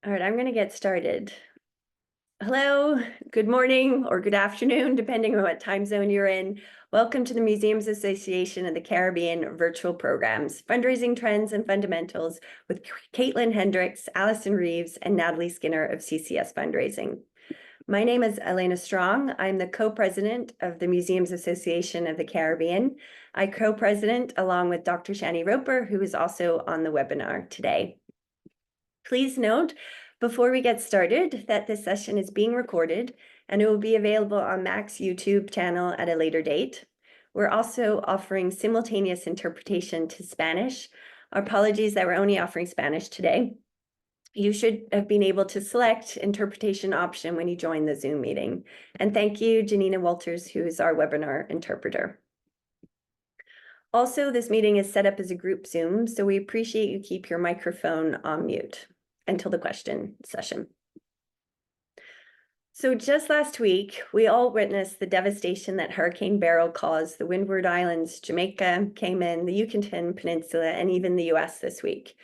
All right, I'm going to get started. Hello, good morning or good afternoon, depending on what time zone you're in. Welcome to the Museums Association of the Caribbean virtual programs, Fundraising Trends and Fundamentals with Caitlin Hendricks, Allison Reeves, and Natalie Skinner of CCS Fundraising. My name is Elena Strong. I'm the co-president of the Museums Association of the Caribbean. I co-president along with Dr. Shani Roper, who is also on the webinar today. Please note, before we get started, that this session is being recorded and it will be available on Mac's YouTube channel at a later date. We're also offering simultaneous interpretation to Spanish. Our apologies that we're only offering Spanish today. You should have been able to select interpretation option when you join the Zoom meeting. And thank you, Janina Walters, who is our webinar interpreter. Also, this meeting is set up as a group Zoom, so we appreciate you keep your microphone on mute until the question session. So just last week, we all witnessed the devastation that Hurricane Beryl caused the Windward Islands, Jamaica, Cayman, the Yucatan Peninsula, and even the US this week.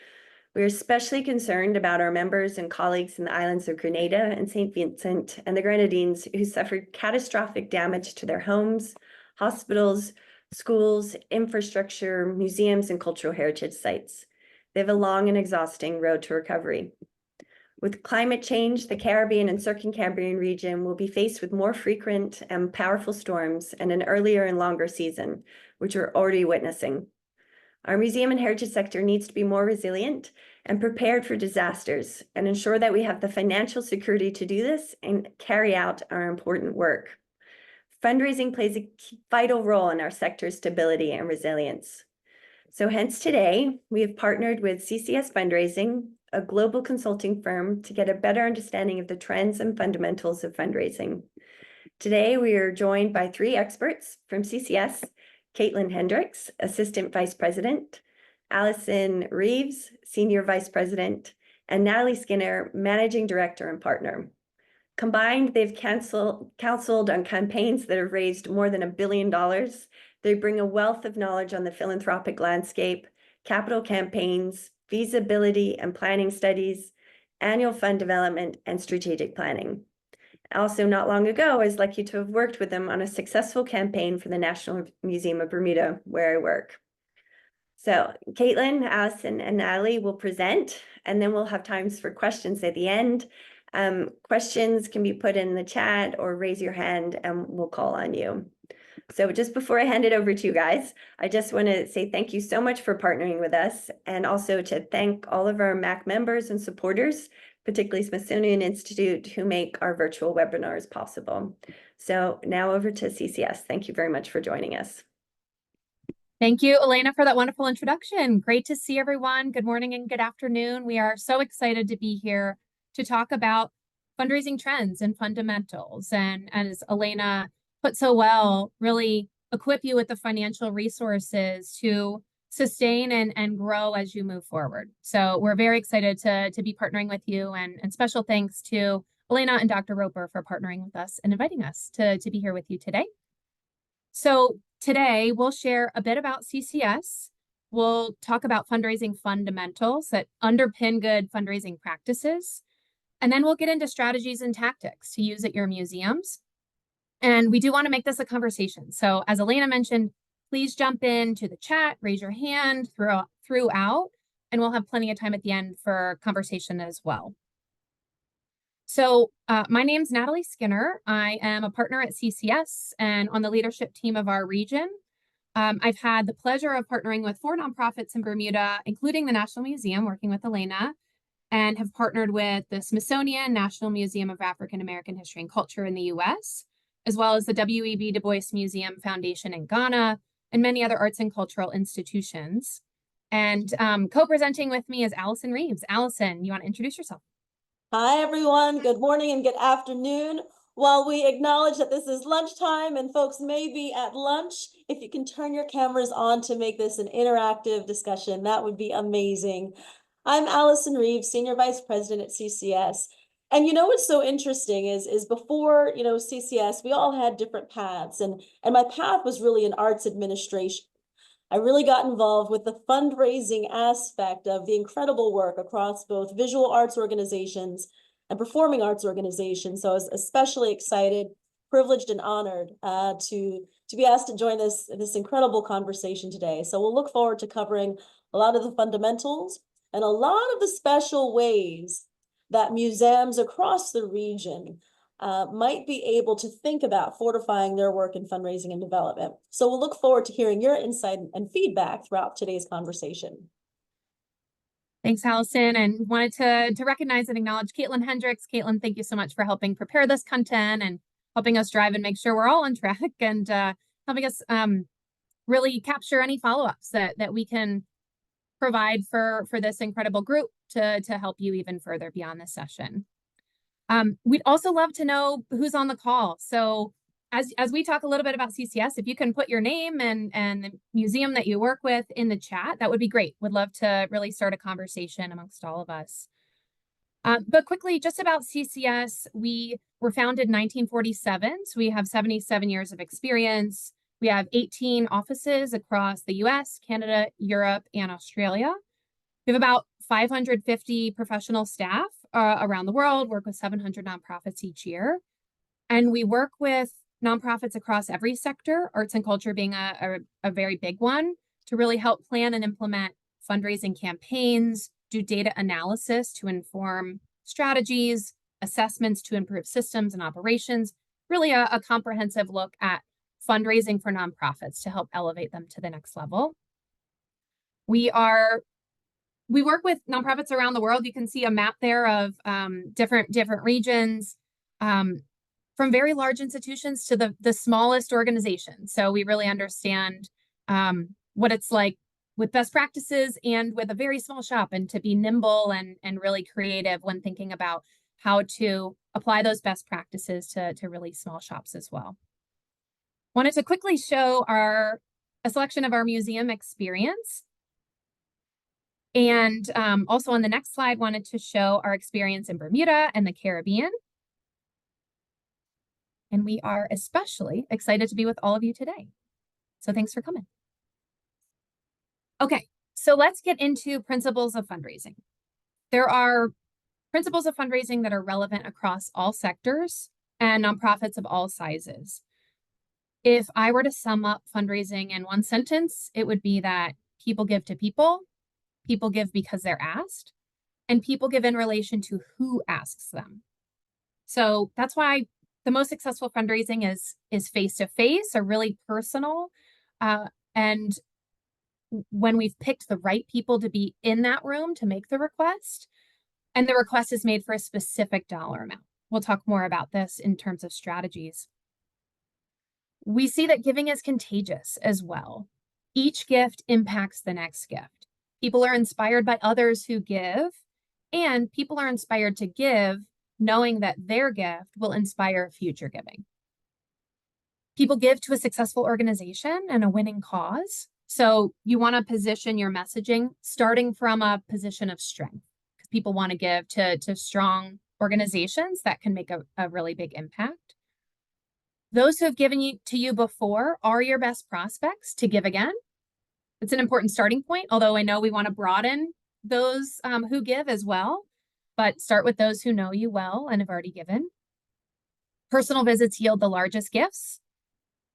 We are especially concerned about our members and colleagues in the islands of Grenada and St. Vincent and the Grenadines who suffered catastrophic damage to their homes, hospitals, schools, infrastructure, museums, and cultural heritage sites. They have a long and exhausting road to recovery. With climate change, the Caribbean and Circumcaribbean region will be faced with more frequent and powerful storms and an earlier and longer season, which we're already witnessing. Our museum and heritage sector needs to be more resilient and prepared for disasters and ensure that we have the financial security to do this and carry out our important work. Fundraising plays a vital role in our sector's stability and resilience. So hence today, we have partnered with CCS Fundraising, a global consulting firm, to get a better understanding of the trends and fundamentals of fundraising. Today, we are joined by three experts from CCS, Caitlin Hendricks, Assistant Vice President, Allison Reeves, Senior Vice President, and Natalie Skinner, Managing Director and Partner. Combined, they've counseled on campaigns that have raised more than $1 billion. They bring a wealth of knowledge on the philanthropic landscape, capital campaigns, feasibility and planning studies, annual fund development, and strategic planning. Also, not long ago, I was lucky to have worked with them on a successful campaign for the National Museum of Bermuda, where I work. So Caitlin, Allison, and Natalie will present, and then we'll have times for questions at the end. Questions can be put in the chat or raise your hand and we'll call on you. So just before I hand it over to you guys, I just want to say thank you so much for partnering with us, and also to thank all of our MAC members and supporters, particularly Smithsonian Institute, who make our virtual webinars possible. So now over to CCS. Thank you very much for joining us. Thank you, Elena, for that wonderful introduction. Great to see everyone. Good morning and good afternoon. We are so excited to be here to talk about fundraising trends and fundamentals. And as Elena put so well, really equip you with the financial resources to sustain and grow as you move forward. So we're very excited to be partnering with you, and special thanks to Elena and Dr. Roper for partnering with us and inviting us to be here with you today. So today we'll share a bit about CCS. We'll talk about fundraising fundamentals that underpin good fundraising practices. And then we'll get into strategies and tactics to use at your museums. And we do want to make this a conversation. So as Elena mentioned, please jump into the chat, raise your hand throughout, and we'll have plenty of time at the end for conversation as well. So my name's Natalie Skinner. I am a partner at CCS and on the leadership team of our region. I've had the pleasure of partnering with 4 nonprofits in Bermuda, including the National Museum, working with Elena, and have partnered with the Smithsonian National Museum of African American History and Culture in the US, as well as the W.E.B. Du Bois Museum Foundation in Ghana, and many other arts and cultural institutions. And co-presenting with me is Allison Reeves. Allison, you want to introduce yourself? Hi, everyone. Good morning and good afternoon. While we acknowledge that this is lunchtime and folks may be at lunch, if you can turn your cameras on to make this an interactive discussion, that would be amazing. I'm Allison Reeves, Senior Vice President at CCS. And you know what's so interesting is before, CCS, we all had different paths. And my path was really in arts administration. I really got involved with the fundraising aspect of the incredible work across both visual arts organizations and performing arts organizations. So I was especially excited, privileged, and honored to be asked to join this incredible conversation today. So we'll look forward to covering a lot of the fundamentals and a lot of the special ways that museums across the region might be able to think about fortifying their work in fundraising and development. So we'll look forward to hearing your insight and feedback throughout today's conversation. Thanks, Allison, and wanted to recognize and acknowledge Caitlin Hendricks. Caitlin, thank you so much for helping prepare this content and helping us drive and make sure we're all on track, and helping us really capture any follow-ups that we can provide for this incredible group to help you even further beyond this session. We'd also love to know who's on the call. So as we talk a little bit about CCS, if you can put your name and the museum that you work with in the chat, that would be great. Would love to really start a conversation amongst all of us. But quickly, just about CCS, we were founded in 1947, so we have 77 years of experience. We have 18 offices across the US, Canada, Europe, and Australia. We have about 550 professional staff around the world, work with 700 nonprofits each year. And we work with nonprofits across every sector, arts and culture being a very big one, to really help plan and implement fundraising campaigns, do data analysis to inform strategies, assessments to improve systems and operations, really a comprehensive look at fundraising for nonprofits to help elevate them to the next level. We work with nonprofits around the world. You can see a map there of different regions, from very large institutions to the smallest organizations. So we really understand what it's like with best practices and with a very small shop, and to be nimble and really creative when thinking about how to apply those best practices to really small shops as well. Wanted to quickly show a selection of our museum experience. And also on the next slide, wanted to show our experience in Bermuda and the Caribbean. And we are especially excited to be with all of you today. So thanks for coming. Okay, so let's get into principles of fundraising. There are principles of fundraising that are relevant across all sectors and nonprofits of all sizes. If I were to sum up fundraising in one sentence, it would be that people give to people give because they're asked, and people give in relation to who asks them. So that's why the most successful fundraising is face-to-face or really personal. And when we've picked the right people to be in that room to make the request, and the request is made for a specific dollar amount. We'll talk more about this in terms of strategies. We see that giving is contagious as well. Each gift impacts the next gift. People are inspired by others who give, and people are inspired to give knowing that their gift will inspire future giving. People give to a successful organization and a winning cause. So you want to position your messaging starting from a position of strength, because people want to give to strong organizations that can make a really big impact. Those who have given to you before are your best prospects to give again. It's an important starting point, although I know we want to broaden those who give as well, but start with those who know you well and have already given. Personal visits yield the largest gifts,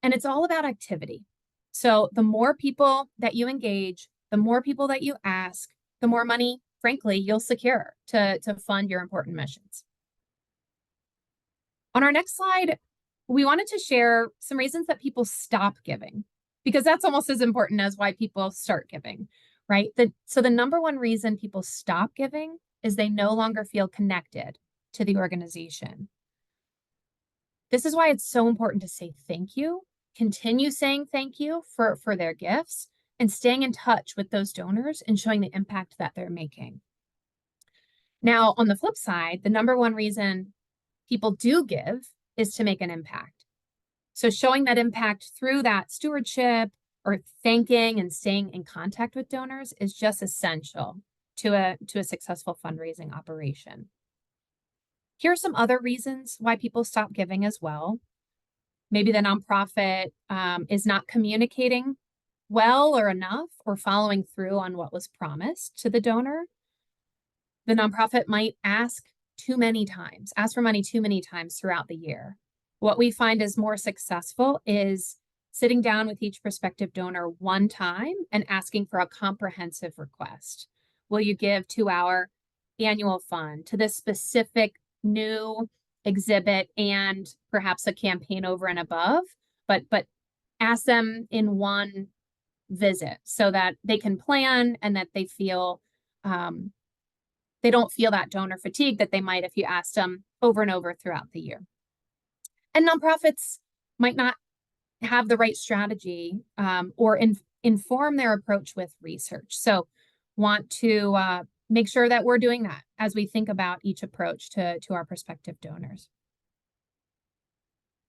and it's all about activity. So the more people that you engage, the more people that you ask, the more money, frankly, you'll secure to fund your important missions. On our next slide, we wanted to share some reasons that people stop giving, because that's almost as important as why people start giving, right? So the number one reason people stop giving is they no longer feel connected to the organization. This is why it's so important to say thank you, continue saying thank you for their gifts, and staying in touch with those donors and showing the impact that they're making. Now, on the flip side, the number one reason people do give is to make an impact. So showing that impact through that stewardship or thanking and staying in contact with donors is just essential to a successful fundraising operation. Here are some other reasons why people stop giving as well. Maybe the nonprofit is not communicating well or enough or following through on what was promised to the donor. The nonprofit might ask for money too many times throughout the year. What we find is more successful is sitting down with each prospective donor one time and asking for a comprehensive request. Will you give to our annual fund, to this specific new exhibit, and perhaps a campaign over and above, but ask them in one visit so that they can plan and that they feel they don't feel that donor fatigue that they might if you asked them over and over throughout the year. And nonprofits might not have the right strategy or inform their approach with research. So want to make sure that we're doing that as we think about each approach to our prospective donors.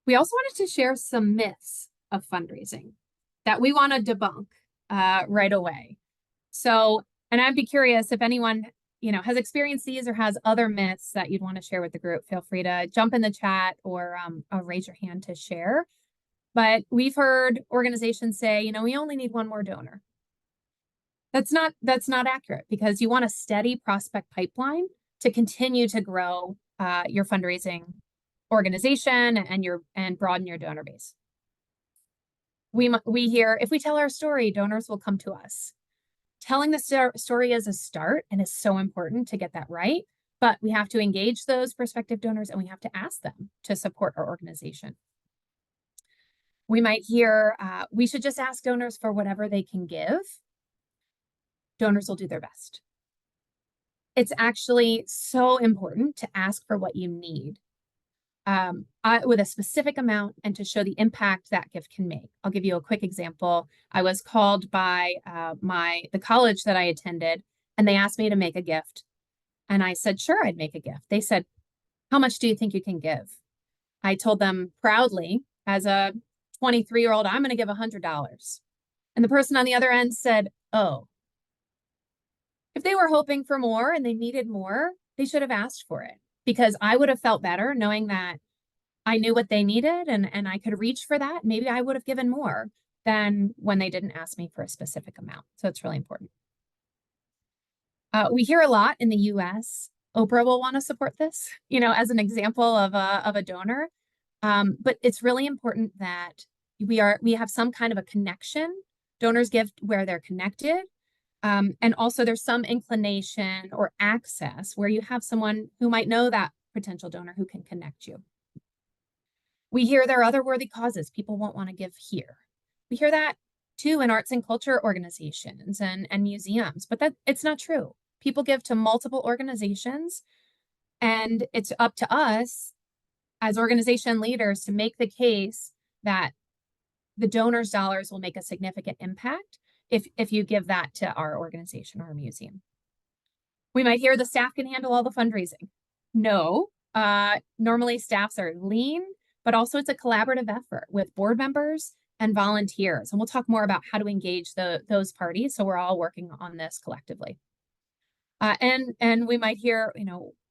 We also wanted to share some myths of fundraising that we want to debunk right away. So, and I'd be curious if anyone has experienced these or has other myths that you'd want to share with the group. Feel free to jump in the chat or raise your hand to share. But we've heard organizations say, we only need one more donor. That's not accurate, because you want a steady prospect pipeline to continue to grow your fundraising organization and broaden your donor base. We hear, if we tell our story, donors will come to us. Telling the story is a start and is so important to get that right, but we have to engage those prospective donors and we have to ask them to support our organization. We might hear, we should just ask donors for whatever they can give. Donors will do their best. It's actually so important to ask for what you need with a specific amount and to show the impact that gift can make. I'll give you a quick example. I was called by the college that I attended, and they asked me to make a gift. And I said, sure, I'd make a gift. They said, how much do you think you can give? I told them proudly, as a 23-year-old, I'm going to give $100. And the person on the other end said, oh, if they were hoping for more and they needed more, they should have asked for it, because I would have felt better knowing that I knew what they needed and I could reach for that. Maybe I would have given more than when they didn't ask me for a specific amount. So it's really important. We hear a lot in the US, Oprah will want to support this, as an example of a donor. But it's really important that we have some kind of a connection. Donors give where they're connected. And also there's some inclination or access where you have someone who might know that potential donor who can connect you. We hear there are other worthy causes people won't want to give here. We hear that too in arts and culture organizations and museums, but it's not true. People give to multiple organizations, and it's up to us as organization leaders to make the case that the donor's dollars will make a significant impact if you give that to our organization or museum. We might hear the staff can handle all the fundraising. No, normally staffs are lean, but also it's a collaborative effort with board members and volunteers. And we'll talk more about how to engage those parties, so we're all working on this collectively. And we might hear,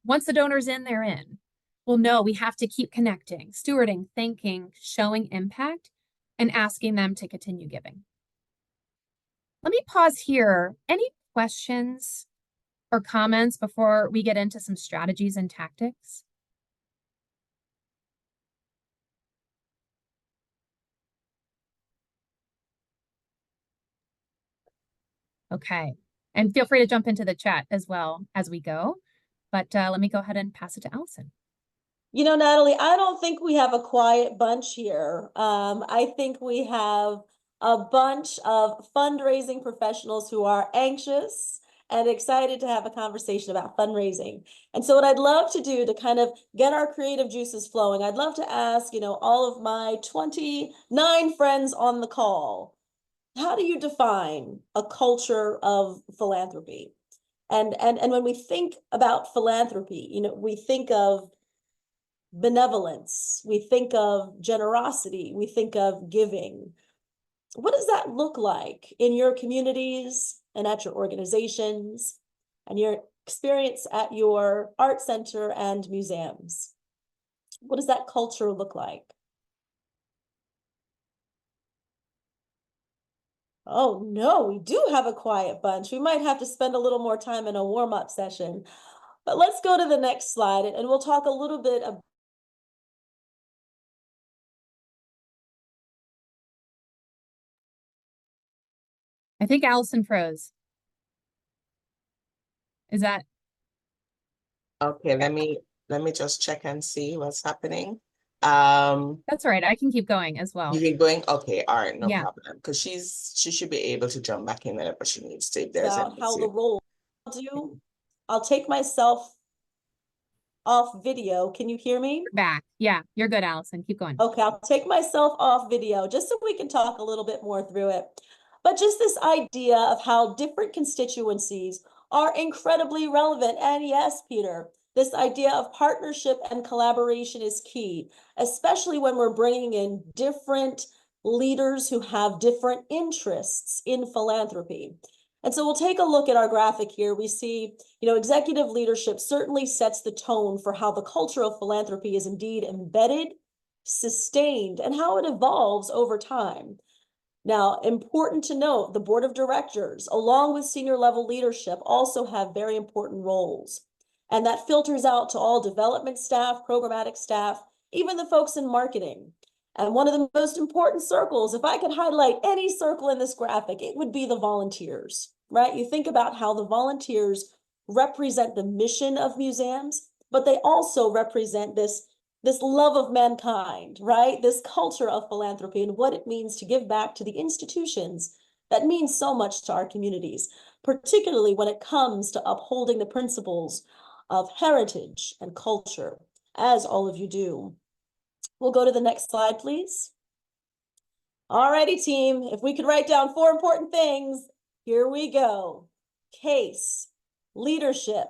once the donor's in, they're in. Well, no, we have to keep connecting, stewarding, thinking, showing impact, and asking them to continue giving. Let me pause here. Any questions or comments before we get into some strategies and tactics? Okay, and feel free to jump into the chat as well as we go, but let me go ahead and pass it to Allison. Natalie, I don't think we have a quiet bunch here. I think we have a bunch of fundraising professionals who are anxious and excited to have a conversation about fundraising. And so what I'd love to do to kind of get our creative juices flowing, I'd love to ask, all of my 29 friends on the call, how do you define a culture of philanthropy? And when we think about philanthropy, we think of benevolence, we think of generosity, we think of giving. What does that look like in your communities and at your organizations and your experience at your art center and museums? What does that culture look like? Oh no, we do have a quiet bunch. We might have to spend a little more time in a warm-up session. But let's go to the next slide and we'll talk a little bit about I think Allison froze. Is that Okay, let me just check and see what's happening. that's all right. I can keep going as well. You keep going? Okay, all right, no Yeah. problem. Because she should be able to jump back in whenever she needs to if there's about how any the role do. I'll take myself off video. Can you hear me? Back. Yeah, you're good, Allison. Keep going. Okay, I'll take myself off video just so we can talk a little bit more through it. But just this idea of how different constituencies are incredibly relevant. And yes, Peter, this idea of partnership and collaboration is key, especially when we're bringing in different leaders who have different interests in philanthropy. And so we'll take a look at our graphic here. We see, executive leadership certainly sets the tone for how the culture of philanthropy is indeed embedded, sustained, and how it evolves over time. Now, important to note, the board of directors, along with senior level leadership, also have very important roles. And that filters out to all development staff, programmatic staff, even the folks in marketing. And one of the most important circles, if I could highlight any circle in this graphic, it would be the volunteers, right? You think about how the volunteers represent the mission of museums, but they also represent this love of mankind, right? This culture of philanthropy and what it means to give back to the institutions that mean so much to our communities, particularly when it comes to upholding the principles of heritage and culture, as all of you do. We'll go to the next slide, please. All righty, team. If we could write down 4 important things, here we go. Case, leadership,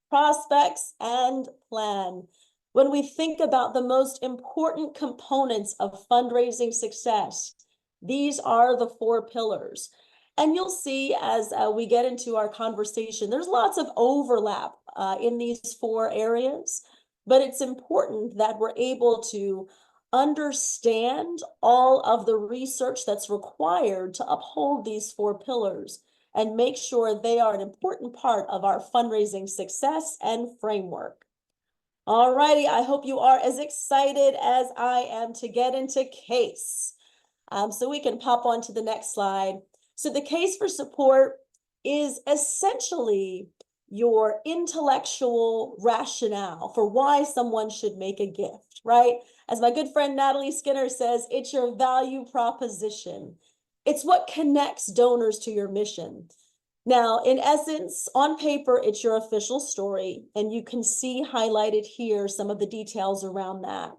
prospects, and plan. When we think about the most important components of fundraising success, these are the 4 pillars. And you'll see as we get into our conversation, there's lots of overlap in these 4 areas, but it's important that we're able to understand all of the research that's required to uphold these 4 pillars and make sure they are an important part of our fundraising success and framework. All righty, I hope you are as excited as I am to get into case. So we can pop on to the next slide. So the case for support is essentially your intellectual rationale for why someone should make a gift, right? As my good friend Natalie Skinner says, it's your value proposition. It's what connects donors to your mission. Now, in essence, on paper, it's your official story, and you can see highlighted here some of the details around that.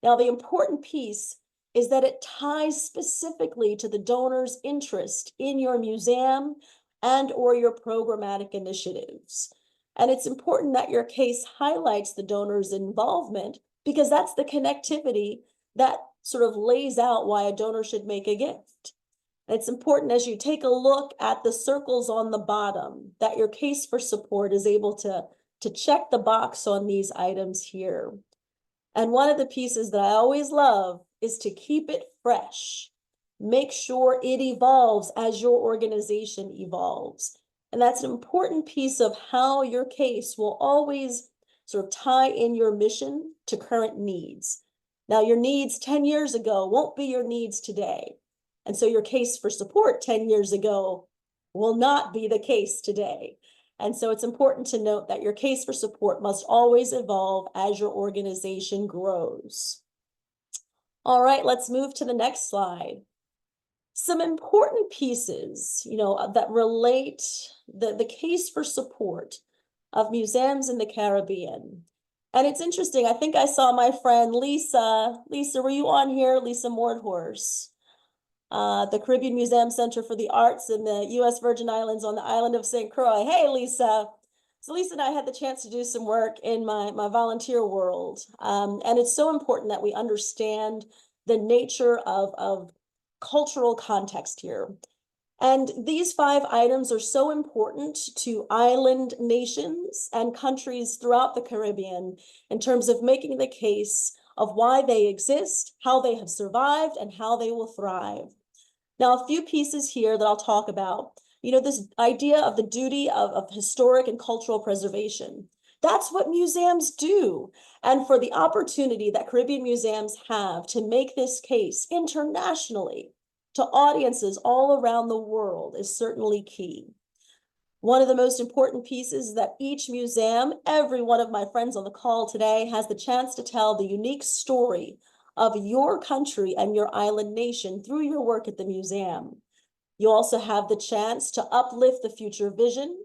Now, the important piece is that it ties specifically to the donor's interest in your museum and or your programmatic initiatives. And it's important that your case highlights the donor's involvement because that's the connectivity that sort of lays out why a donor should make a gift. It's important as you take a look at the circles on the bottom that your case for support is able to check the box on these items here. And one of the pieces that I always love is to keep it fresh. Make sure it evolves as your organization evolves. And that's an important piece of how your case will always sort of tie in your mission to current needs. Now, your needs 10 years ago won't be your needs today. And so your case for support 10 years ago will not be the case today. And so it's important to note that your case for support must always evolve as your organization grows. All right, let's move to the next slide. Some important pieces, that relate the case for support of museums in the Caribbean. And it's interesting, I think I saw my friend Lisa. Lisa, were you on here? Lisa Mordhorse. The Caribbean Museum Center for the Arts in the U.S. Virgin Islands on the island of St. Croix. Hey, Lisa. So Lisa and I had the chance to do some work in my volunteer world. And it's so important that we understand the nature of cultural context here. And these 5 items are so important to island nations and countries throughout the Caribbean in terms of making the case of why they exist, how they have survived, and how they will thrive. Now, a few pieces here that I'll talk about. You know, this idea of the duty of historic and cultural preservation. That's what museums do. And for the opportunity that Caribbean museums have to make this case internationally to audiences all around the world is certainly key. One of the most important pieces is that each museum, every one of my friends on the call today, has the chance to tell the unique story of your country and your island nation through your work at the museum. You also have the chance to uplift the future vision.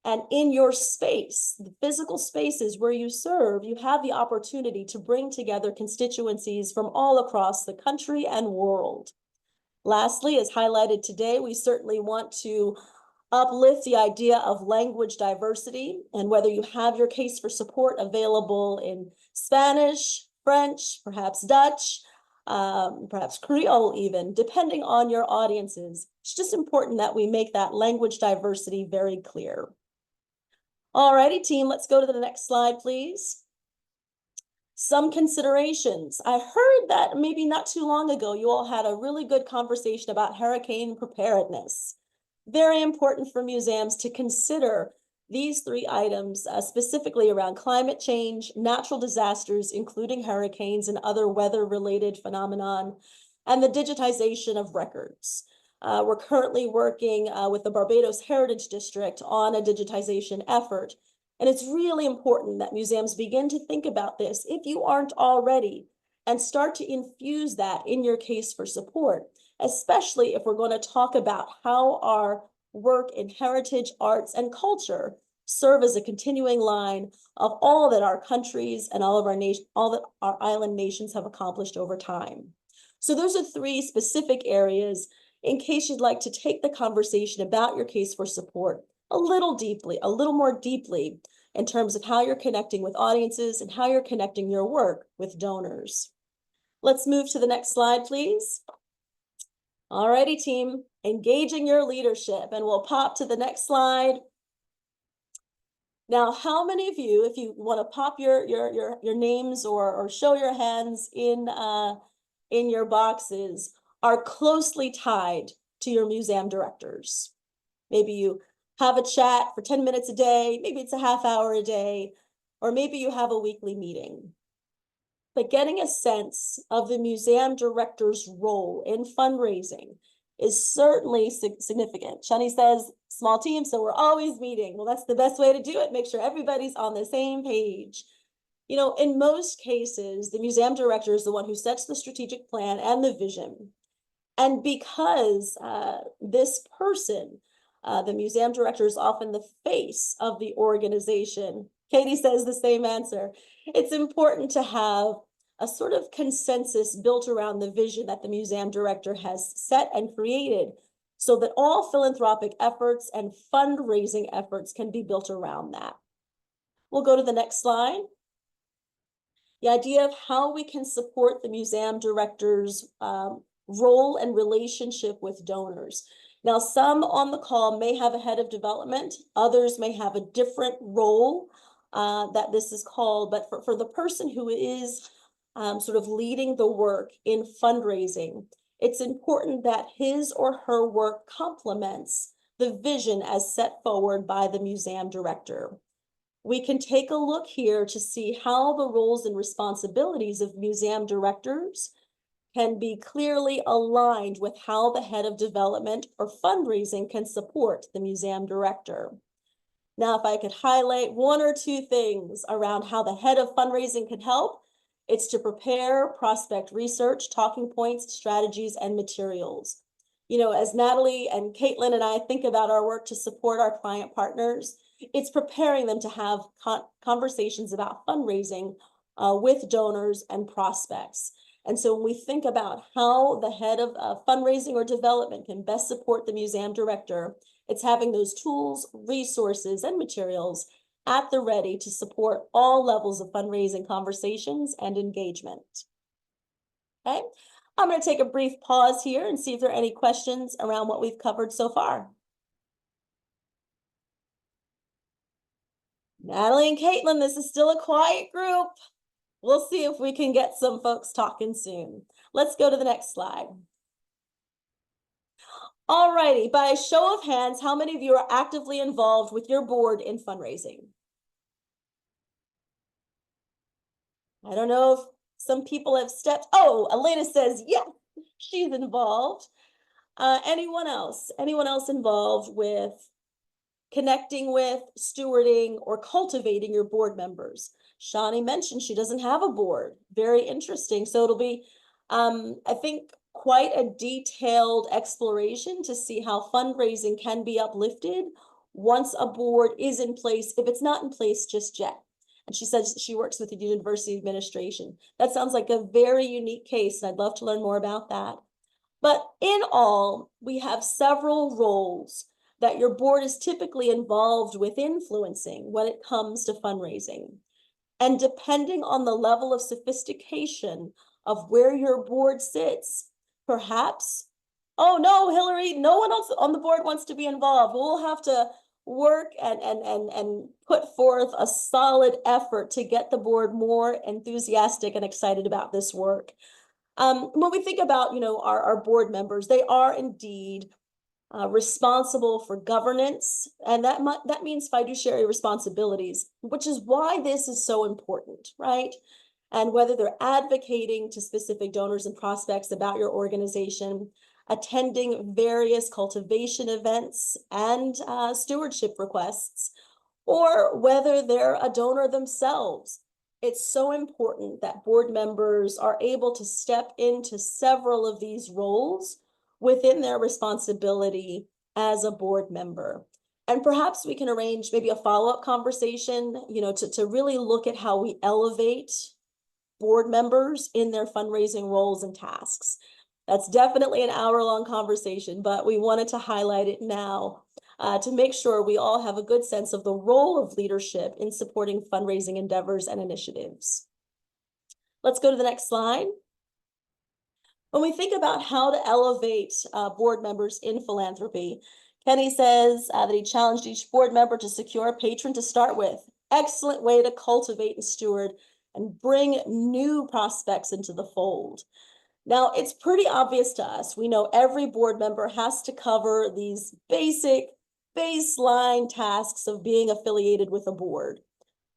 And in your space, the physical spaces where you serve, you have the opportunity to bring together constituencies from all across the country and world. Lastly, as highlighted today, we certainly want to uplift the idea of language diversity, and whether you have your case for support available in Spanish, French, perhaps Dutch, perhaps Creole even, depending on your audiences. It's just important that we make that language diversity very clear. All righty, team, let's go to the next slide, please. Some considerations. I heard that maybe not too long ago, you all had a really good conversation about hurricane preparedness. Very important for museums to consider these three items, specifically around climate change, natural disasters, including hurricanes and other weather-related phenomenon, and the digitization of records. We're currently working with the Barbados Heritage District on a digitization effort. And it's really important that museums begin to think about this, if you aren't already, and start to infuse that in your case for support, especially if we're going to talk about how our work in heritage, arts, and culture serve as a continuing line of all that our countries and all that our island nations have accomplished over time. So those are three specific areas in case you'd like to take the conversation about your case for support a little more deeply in terms of how you're connecting with audiences and how you're connecting your work with donors. Let's move to the next slide, please. All righty, team, engaging your leadership, and we'll pop to the next slide. Now, how many of you, if you want to pop your names or show your hands in your boxes, are closely tied to your museum directors? Maybe you have a chat for 10 minutes a day, maybe it's a half hour a day, or maybe you have a weekly meeting. But getting a sense of the museum director's role in fundraising is certainly significant. Shani says, small team, so we're always meeting. Well, that's the best way to do it. Make sure everybody's on the same page. You know, in most cases, the museum director is the one who sets the strategic plan and the vision. And because this person, the museum director, is often the face of the organization, Katie says the same answer. It's important to have a sort of consensus built around the vision that the museum director has set and created so that all philanthropic efforts and fundraising efforts can be built around that. We'll go to the next slide. The idea of how we can support the museum director's role and relationship with donors. Now, some on the call may have a head of development, others may have a different role that this is called, but for the person who is sort of leading the work in fundraising, it's important that his or her work complements the vision as set forward by the museum director. We can take a look here to see how the roles and responsibilities of museum directors can be clearly aligned with how the head of development or fundraising can support the museum director. Now, if I could highlight one or two things around how the head of fundraising can help, it's to prepare prospect research, talking points, strategies, and materials. You know, as Natalie and Caitlin and I think about our work to support our client partners, it's preparing them to have conversations about fundraising with donors and prospects. And so when we think about how the head of fundraising or development can best support the museum director, it's having those tools, resources, and materials at the ready to support all levels of fundraising conversations and engagement. Okay, I'm going to take a brief pause here and see if there are any questions around what we've covered so far. Natalie and Caitlin, this is still a quiet group. We'll see if we can get some folks talking soon. Let's go to the next slide. All righty, by a show of hands, how many of you are actively involved with your board in fundraising? I don't know if some people have stepped. Oh, Elena says yes, she's involved. Anyone else? Anyone else involved with connecting with, stewarding, or cultivating your board members? Shani mentioned she doesn't have a board. Very interesting. So it'll be, I think, quite a detailed exploration to see how fundraising can be uplifted once a board is in place, if it's not in place just yet. And she says she works with the university administration. That sounds like a very unique case, and I'd love to learn more about that. But in all, we have several roles that your board is typically involved with influencing when it comes to fundraising. And depending on the level of sophistication of where your board sits, perhaps, oh no, Hillary, no one else on the board wants to be involved. We'll have to work and put forth a solid effort to get the board more enthusiastic and excited about this work. When we think about, our board members, they are indeed responsible for governance, and that means fiduciary responsibilities, which is why this is so important, right? And whether they're advocating to specific donors and prospects about your organization, attending various cultivation events and stewardship requests, or whether they're a donor themselves. It's so important that board members are able to step into several of these roles within their responsibility as a board member. And perhaps we can arrange maybe a follow-up conversation, to really look at how we elevate board members in their fundraising roles and tasks. That's definitely an hour-long conversation, but we wanted to highlight it now to make sure we all have a good sense of the role of leadership in supporting fundraising endeavors and initiatives. Let's go to the next slide. When we think about how to elevate board members in philanthropy, Kenny says that he challenged each board member to secure a patron to start with. Excellent way to cultivate and steward and bring new prospects into the fold. Now, it's pretty obvious to us. We know every board member has to cover these basic baseline tasks of being affiliated with a board,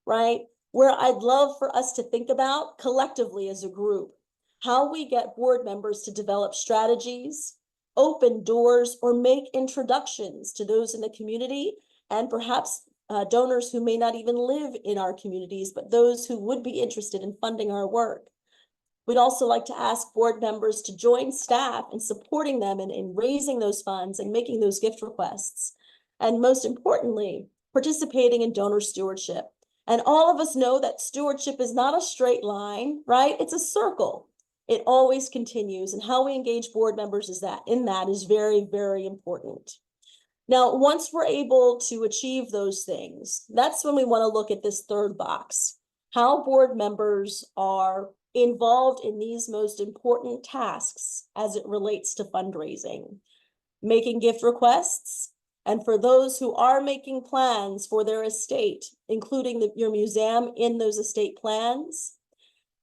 right? Where I'd love for us to think about collectively as a group, how we get board members to develop strategies, open doors, or make introductions to those in the community, and perhaps donors who may not even live in our communities, but those who would be interested in funding our work. We'd also like to ask board members to join staff in supporting them in raising those funds and making those gift requests. And most importantly, participating in donor stewardship. And all of us know that stewardship is not a straight line, right? It's a circle. It always continues. And how we engage board members is very, very important. Now, once we're able to achieve those things, that's when we want to look at this third box, how board members are involved in these most important tasks as it relates to fundraising, making gift requests, and for those who are making plans for their estate, including your museum in those estate plans,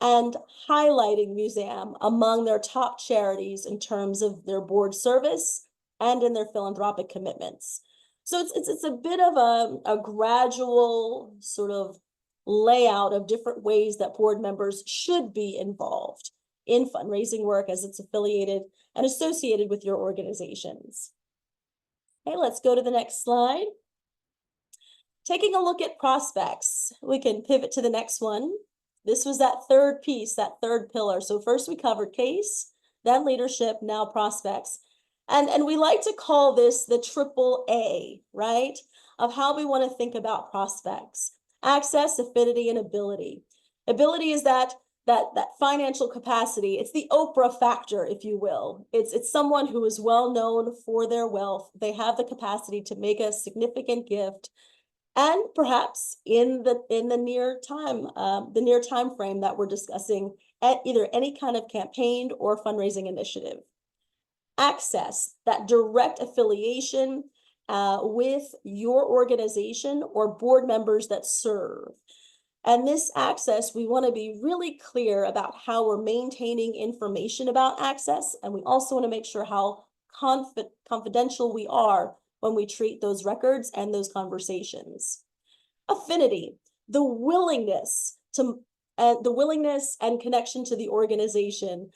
and highlighting museum among their top charities in terms of their board service and in their philanthropic commitments. So it's a bit of a gradual sort of layout of different ways that board members should be involved in fundraising work as it's affiliated and associated with your organizations. Okay, let's go to the next slide. Taking a look at prospects, we can pivot to the next one. This was that third piece, that third pillar. So first we covered case, then leadership, now prospects. And we like to call this the triple A, right? Of how we want to think about prospects. Access, affinity, and ability. Ability is that financial capacity. It's the Oprah factor, if you will. It's someone who is well known for their wealth. They have the capacity to make a significant gift, and perhaps in the near time frame that we're discussing at either any kind of campaign or fundraising initiative. Access, that direct affiliation with your organization or board members that serve. And this access, we want to be really clear about how we're maintaining information about access. And we also want to make sure how confidential we are when we treat those records and those conversations. Affinity, the willingness and connection to the organization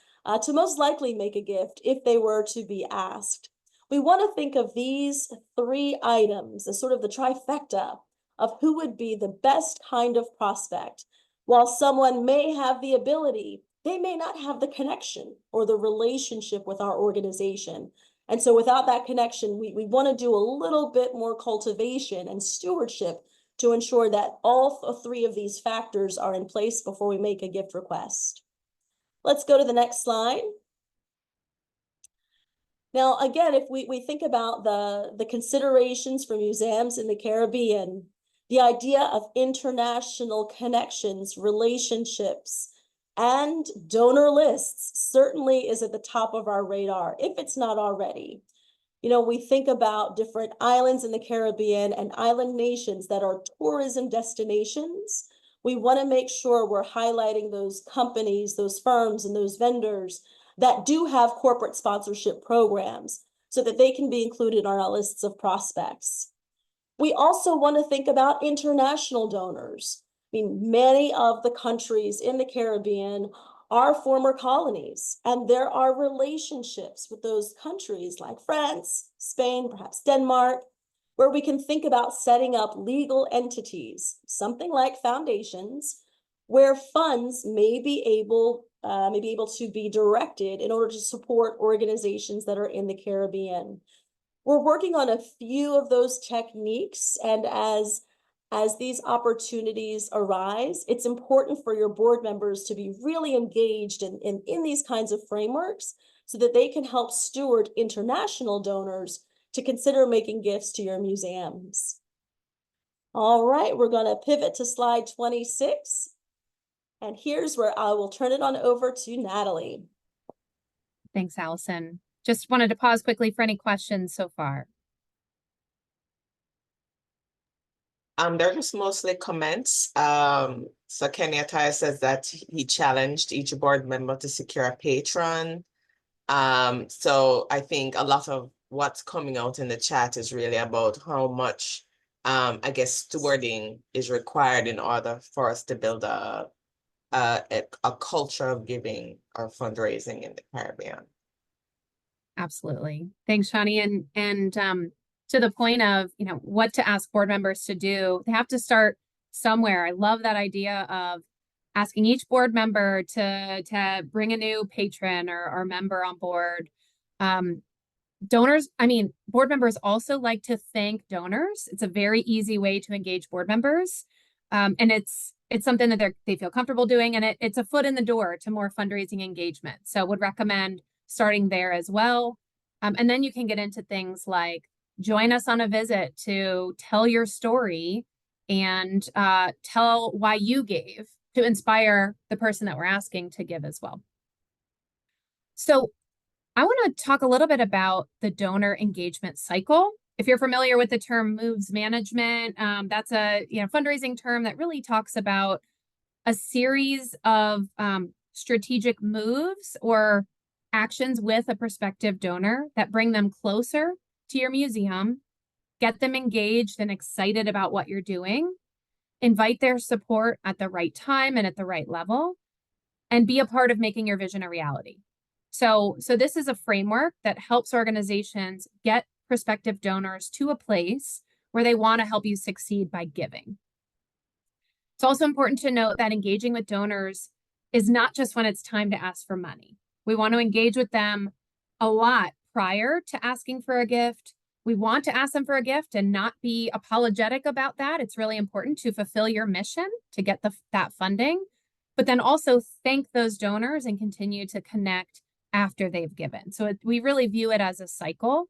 to most likely make a gift if they were to be asked. We want to think of these 3 items as sort of the trifecta of who would be the best kind of prospect. While someone may have the ability, they may not have the connection or the relationship with our organization. And so without that connection, we want to do a little bit more cultivation and stewardship to ensure that all 3 of these factors are in place before we make a gift request. Let's go to the next slide. Now, again, if we think about the considerations for museums in the Caribbean, the idea of international connections, relationships, and donor lists certainly is at the top of our radar, if it's not already. You know, we think about different islands in the Caribbean and island nations that are tourism destinations. We want to make sure we're highlighting those companies, those firms, and those vendors that do have corporate sponsorship programs so that they can be included on our lists of prospects. We also want to think about international donors. I mean, many of the countries in the Caribbean are former colonies, and there are relationships with those countries like France, Spain, perhaps Denmark, where we can think about setting up legal entities, something like foundations, where funds may be able to be directed in order to support organizations that are in the Caribbean. We're working on a few of those techniques, and as these opportunities arise, it's important for your board members to be really engaged in these kinds of frameworks so that they can help steward international donors to consider making gifts to your museums. All right, we're going to pivot to slide 26. And here's where I will turn it on over to Natalie. Thanks, Allison. Just wanted to pause quickly for any questions so far. They're just mostly comments. So Kenya Tai says that he challenged each board member to secure a patron. So I think a lot of what's coming out in the chat is really about how much, I guess, stewarding is required in order for us to build a culture of giving or fundraising in the Caribbean. Absolutely. Thanks, Shani. And to the point of, you know, what to ask board members to do, they have to start somewhere. I love that idea of asking each board member to bring a new patron or member on board. Board members also like to thank donors. It's a very easy way to engage board members. And it's something that they feel comfortable doing, and it's a foot in the door to more fundraising engagement. So would recommend starting there as well. And then you can get into things like join us on a visit to tell your story and tell why you gave to inspire the person that we're asking to give as well. So I want to talk a little bit about the donor engagement cycle. If you're familiar with the term moves management, that's a fundraising term that really talks about a series of strategic moves or actions with a prospective donor that bring them closer to your museum, get them engaged and excited about what you're doing, invite their support at the right time and at the right level, and be a part of making your vision a reality. So this is a framework that helps organizations get prospective donors to a place where they want to help you succeed by giving. It's also important to note that engaging with donors is not just when it's time to ask for money. We want to engage with them a lot prior to asking for a gift. We want to ask them for a gift and not be apologetic about that. It's really important to fulfill your mission to get that funding, but then also thank those donors and continue to connect after they've given. So we really view it as a cycle.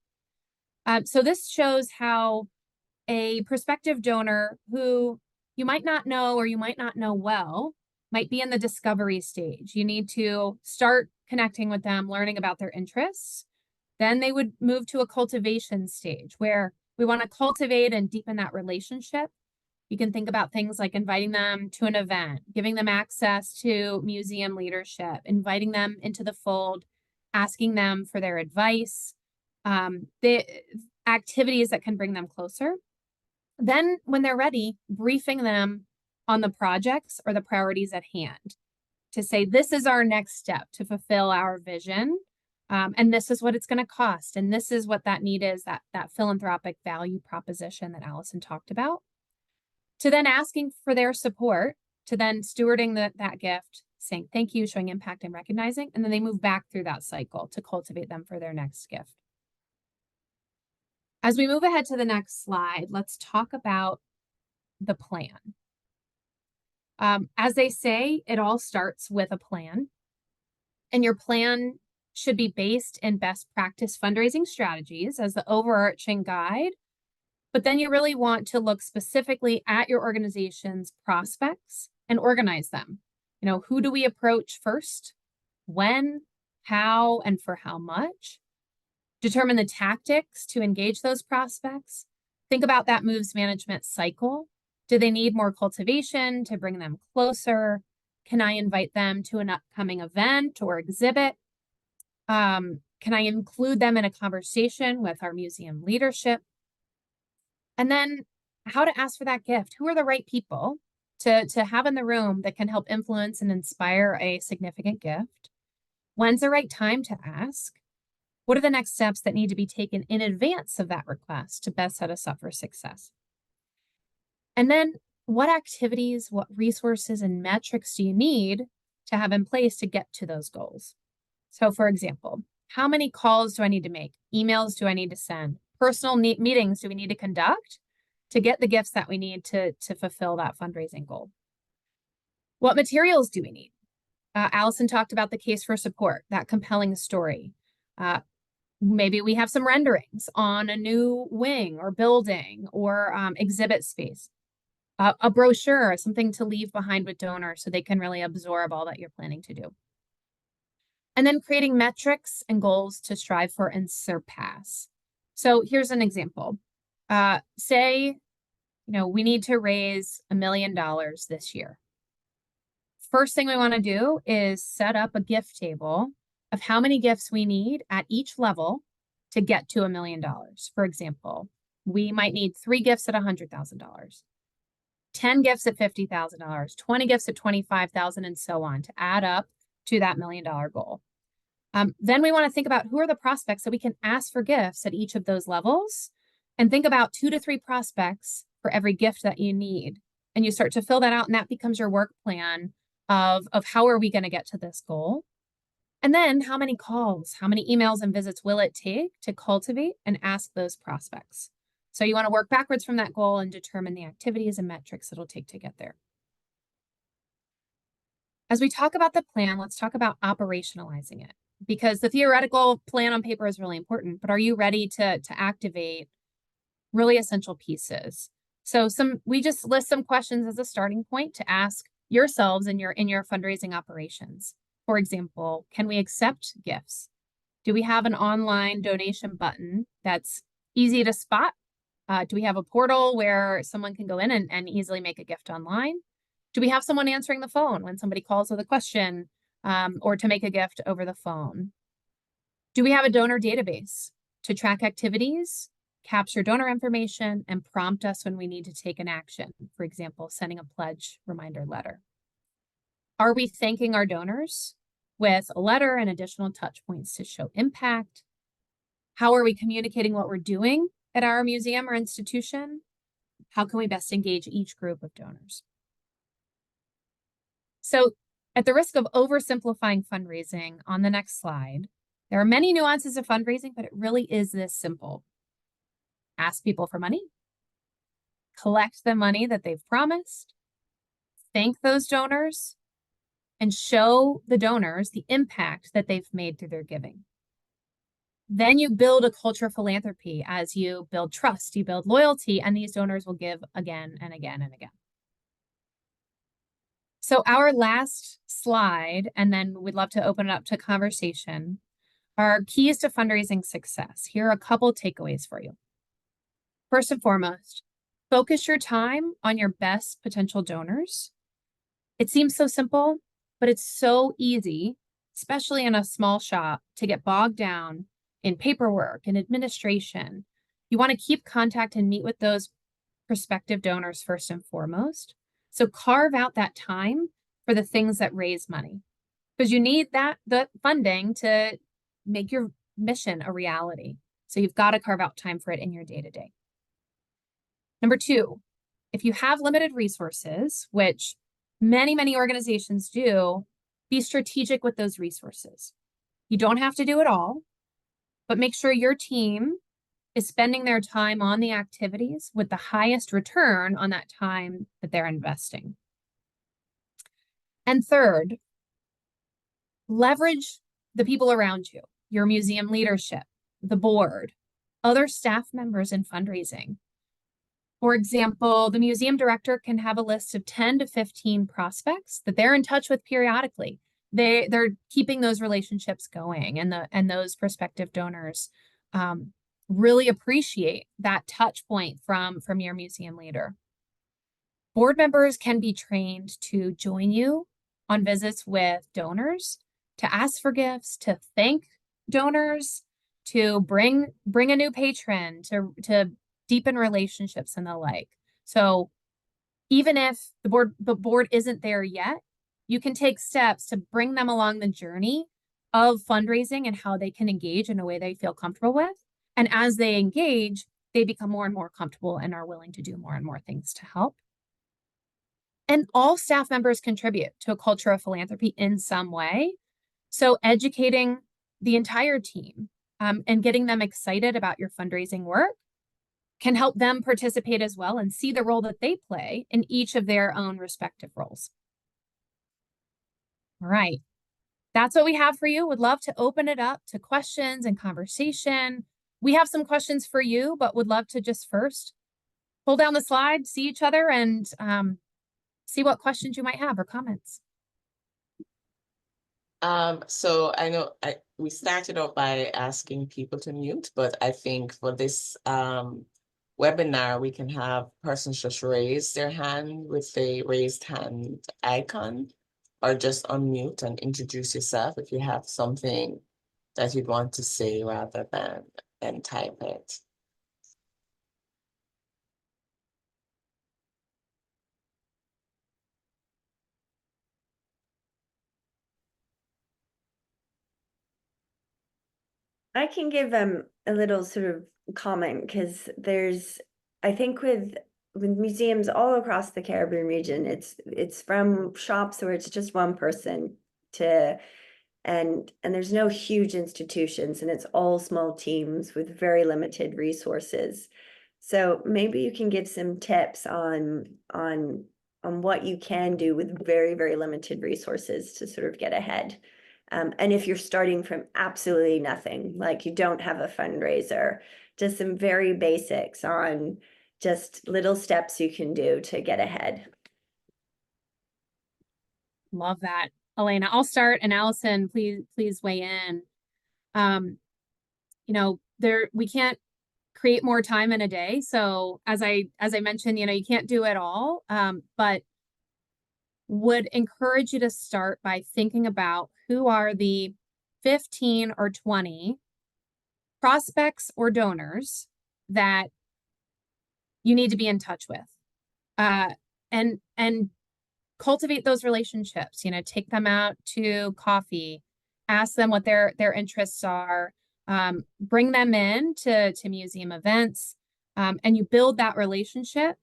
So this shows how a prospective donor who you might not know or you might not know well might be in the discovery stage. You need to start connecting with them, learning about their interests. Then they would move to a cultivation stage where we want to cultivate and deepen that relationship. You can think about things like inviting them to an event, giving them access to museum leadership, inviting them into the fold, asking them for their advice, the activities that can bring them closer. Then when they're ready, briefing them on the projects or the priorities at hand to say, this is our next step to fulfill our vision. And this is what it's going to cost. And this is what that need is, that philanthropic value proposition that Allison talked about. To then asking for their support, to then stewarding that gift, saying thank you, showing impact and recognizing, and then they move back through that cycle to cultivate them for their next gift. As we move ahead to the next slide, let's talk about the plan. As they say, it all starts with a plan, and your plan should be based in best practice fundraising strategies as the overarching guide. But then you really want to look specifically at your organization's prospects and organize them. You know, who do we approach first? When, how, and for how much? Determine the tactics to engage those prospects. Think about that moves management cycle. Do they need more cultivation to bring them closer? Can I invite them to an upcoming event or exhibit? Can I include them in a conversation with our museum leadership? And then how to ask for that gift. Who are the right people to have in the room that can help influence and inspire a significant gift? When's the right time to ask? What are the next steps that need to be taken in advance of that request to best set us up for success? And then what activities, what resources and metrics do you need to have in place to get to those goals? So for example, how many calls do I need to make? Emails do I need to send? Personal meetings do we need to conduct to get the gifts that we need to fulfill that fundraising goal? What materials do we need? Allison talked about the case for support, that compelling story. Maybe we have some renderings on a new wing or building or exhibit space. A brochure, something to leave behind with donors so they can really absorb all that you're planning to do. And then creating metrics and goals to strive for and surpass. So here's an example. Say, we need to raise $1 million this year. First thing we want to do is set up a gift table of how many gifts we need at each level to get to $1 million. For example, we might need 3 gifts at $100,000, 10 gifts at $50,000, 20 gifts at $25,000, and so on to add up to that $1 million goal. Then we want to think about who are the prospects so we can ask for gifts at each of those levels, and think about 2 to 3 prospects for every gift that you need. And you start to fill that out, and that becomes your work plan of how are we going to get to this goal. And then how many calls, how many emails and visits will it take to cultivate and ask those prospects? So you want to work backwards from that goal and determine the activities and metrics it'll take to get there. As we talk about the plan, let's talk about operationalizing it, because the theoretical plan on paper is really important, but are you ready to activate really essential pieces? So we just list some questions as a starting point to ask yourselves in your fundraising operations. For example, can we accept gifts? Do we have an online donation button that's easy to spot? Do we have a portal where someone can go in and easily make a gift online? Do we have someone answering the phone when somebody calls with a question or to make a gift over the phone? Do we have a donor database to track activities, capture donor information, and prompt us when we need to take an action? For example, sending a pledge reminder letter. Are we thanking our donors with a letter and additional touch points to show impact? How are we communicating what we're doing at our museum or institution? How can we best engage each group of donors? So at the risk of oversimplifying fundraising on the next slide, there are many nuances of fundraising, but it really is this simple. Ask people for money, collect the money that they've promised, thank those donors, and show the donors the impact that they've made through their giving. Then you build a culture of philanthropy as you build trust, you build loyalty, and these donors will give again and again and again. So our last slide, and then we'd love to open it up to conversation, are keys to fundraising success. Here are a couple takeaways for you. First and foremost, focus your time on your best potential donors. It seems so simple, but it's so easy, especially in a small shop, to get bogged down in paperwork and administration. You want to keep contact and meet with those prospective donors first and foremost. So carve out that time for the things that raise money, because you need the funding to make your mission a reality. So you've got to carve out time for it in your day-to-day. Number 2, if you have limited resources, which many organizations do, be strategic with those resources. You don't have to do it all, but make sure your team is spending their time on the activities with the highest return on that time that they're investing. And third, leverage the people around you, your museum leadership, the board, other staff members in fundraising. For example, the museum director can have a list of 10 to 15 prospects that they're in touch with periodically. They're keeping those relationships going, and those prospective donors really appreciate that touch point from your museum leader. Board members can be trained to join you on visits with donors, to ask for gifts, to thank donors, to bring a new patron, to deepen relationships and the like. So even if the board isn't there yet, you can take steps to bring them along the journey of fundraising and how they can engage in a way they feel comfortable with. And as they engage, they become more and more comfortable and are willing to do more and more things to help. And all staff members contribute to a culture of philanthropy in some way. So educating the entire team and getting them excited about your fundraising work can help them participate as well and see the role that they play in each of their own respective roles. All right, that's what we have for you. Would love to open it up to questions and conversation. We have some questions for you, but would love to just first pull down the slide, see each other, and see what questions you might have or comments. So I know we started out by asking people to mute, but I think for this webinar, we can have persons just raise their hand with the raised hand icon, or just unmute and introduce yourself if you have something that you'd want to say rather than type it. I can give a little sort of comment, because I think with museums all across the Caribbean region, it's from shops where it's just one person to, and there's no huge institutions, and it's all small teams with very limited resources. So maybe you can give some tips on what you can do with very, very limited resources to sort of get ahead. And if you're starting from absolutely nothing, like you don't have a fundraiser, just some very basics on just little steps you can do to get ahead. Love that, Elena. I'll start, and Allison, please weigh in. We can't create more time in a day. So as I mentioned, you can't do it all, but would encourage you to start by thinking about who are the 15 or 20 prospects or donors that you need to be in touch with, and cultivate those relationships. Take them out to coffee, ask them what their interests are, bring them in to museum events, and you build that relationship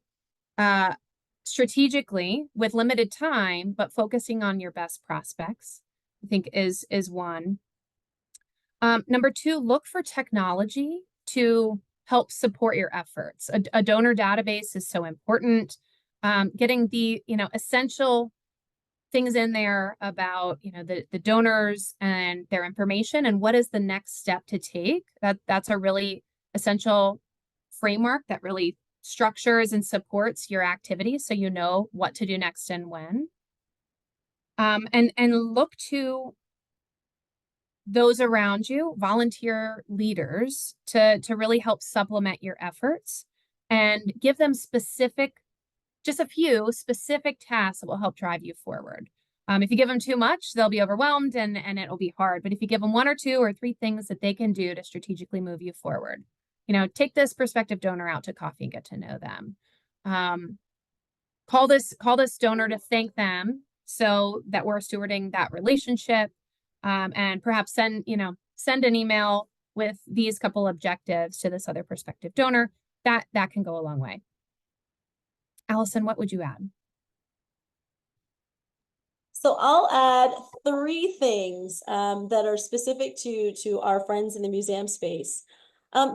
strategically with limited time, but focusing on your best prospects, I think is one. Number 2, look for technology to help support your efforts. A donor database is so important. Getting the essential things in there about the donors and their information and what is the next step to take. That's a really essential framework that really structures and supports your activities, so you know what to do next and when. And look to those around you, volunteer leaders, to really help supplement your efforts and give them just a few specific tasks that will help drive you forward. If you give them too much, they'll be overwhelmed and it'll be hard. But if you give them 1 or 2 or 3 things that they can do to strategically move you forward, take this prospective donor out to coffee and get to know them. Call this donor to thank them so that we're stewarding that relationship, and perhaps send an email with these couple objectives to this other prospective donor. That can go a long way. Allison, what would you add? So I'll add 3 things that are specific to our friends in the museum space.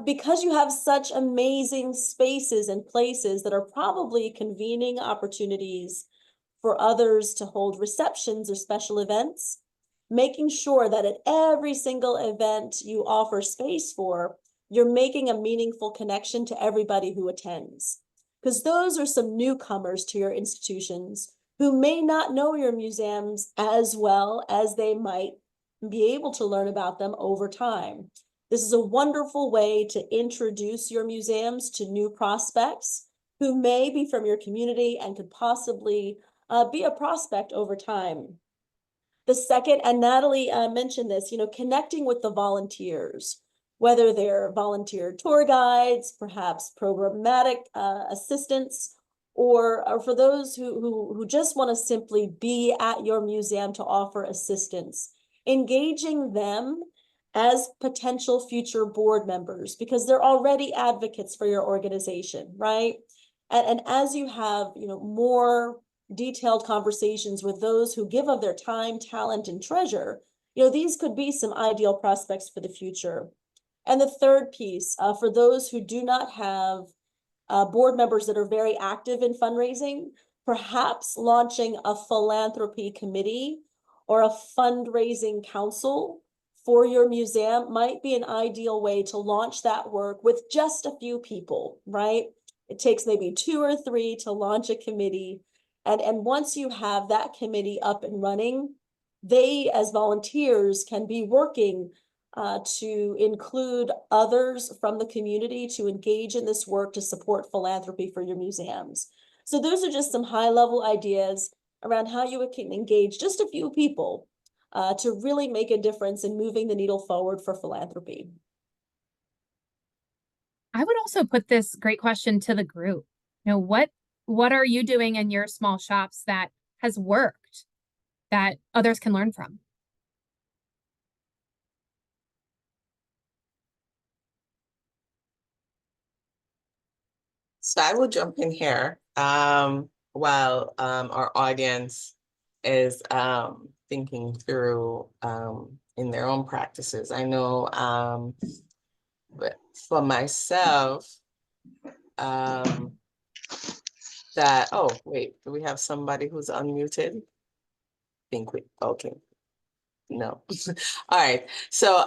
Because you have such amazing spaces and places that are probably convening opportunities for others to hold receptions or special events, making sure that at every single event you offer space for, you're making a meaningful connection to everybody who attends. Because those are some newcomers to your institutions who may not know your museums as well as they might be able to learn about them over time. This is a wonderful way to introduce your museums to new prospects who may be from your community and could possibly be a prospect over time. The second, and Natalie mentioned this, connecting with the volunteers, whether they're volunteer tour guides, perhaps programmatic assistants, or for those who just want to simply be at your museum to offer assistance, engaging them as potential future board members, because they're already advocates for your organization, right? And as you have, more detailed conversations with those who give of their time, talent, and treasure, these could be some ideal prospects for the future. And the third piece, for those who do not have board members that are very active in fundraising, perhaps launching a philanthropy committee or a fundraising council for your museum might be an ideal way to launch that work with just a few people, right? It takes maybe 2 or 3 to launch a committee. And once you have that committee up and running, they, as volunteers, can be working to include others from the community to engage in this work to support philanthropy for your museums. So those are just some high-level ideas around how you can engage just a few people to really make a difference in moving the needle forward for philanthropy. I would also put this great question to the group. What are you doing in your small shops that has worked that others can learn from? So I will jump in here while our audience is thinking through in their own practices. I know but for myself, that, oh, wait, do we have somebody who's unmuted? Okay. No. All right. So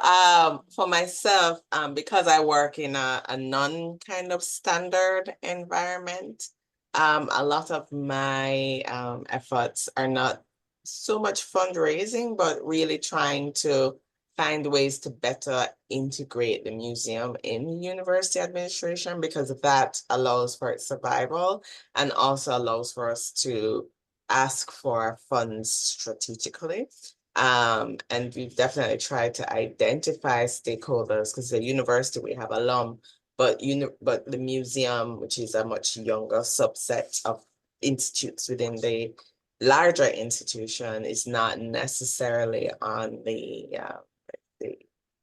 for myself, because I work in a non kind of standard environment, a lot of my efforts are not so much fundraising, but really trying to find ways to better integrate the museum in university administration, because that allows for its survival and also allows for us to ask for funds strategically. And we've definitely tried to identify stakeholders, because the university, we have alum, but the museum, which is a much younger subset of institutes within the larger institution, is not necessarily on the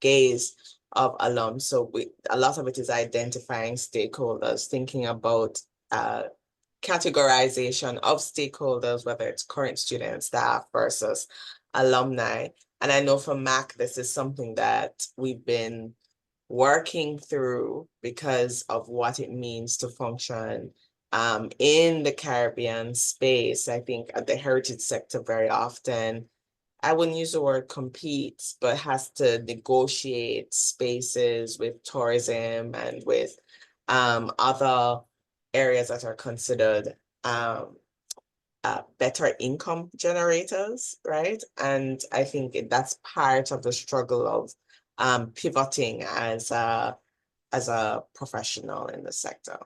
gaze of alums. So a lot of it is identifying stakeholders, thinking about categorization of stakeholders, whether it's current students, staff versus alumni. And I know for MAC, this is something that we've been working through because of what it means to function in the Caribbean space. I think the heritage sector very often, I wouldn't use the word compete, but has to negotiate spaces with tourism and with other areas that are considered better income generators, right? And I think that's part of the struggle of pivoting as a professional in the sector.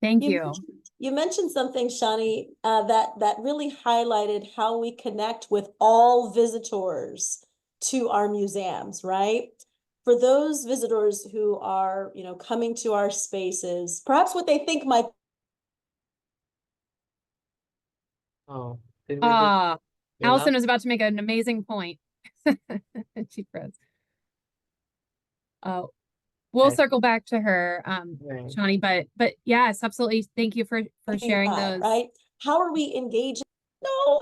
Thank you. You mentioned something, Shani, that really highlighted how we connect with all visitors to our museums, right? For those visitors who are, coming to our spaces, perhaps what they think might. Oh, did we lose? We Allison lost? was about to make an amazing point. She froze. Oh, we'll Okay. circle back to her, Right. Shawnee, but yes, absolutely. Thank you for sharing those. Right? How are we engaging? No.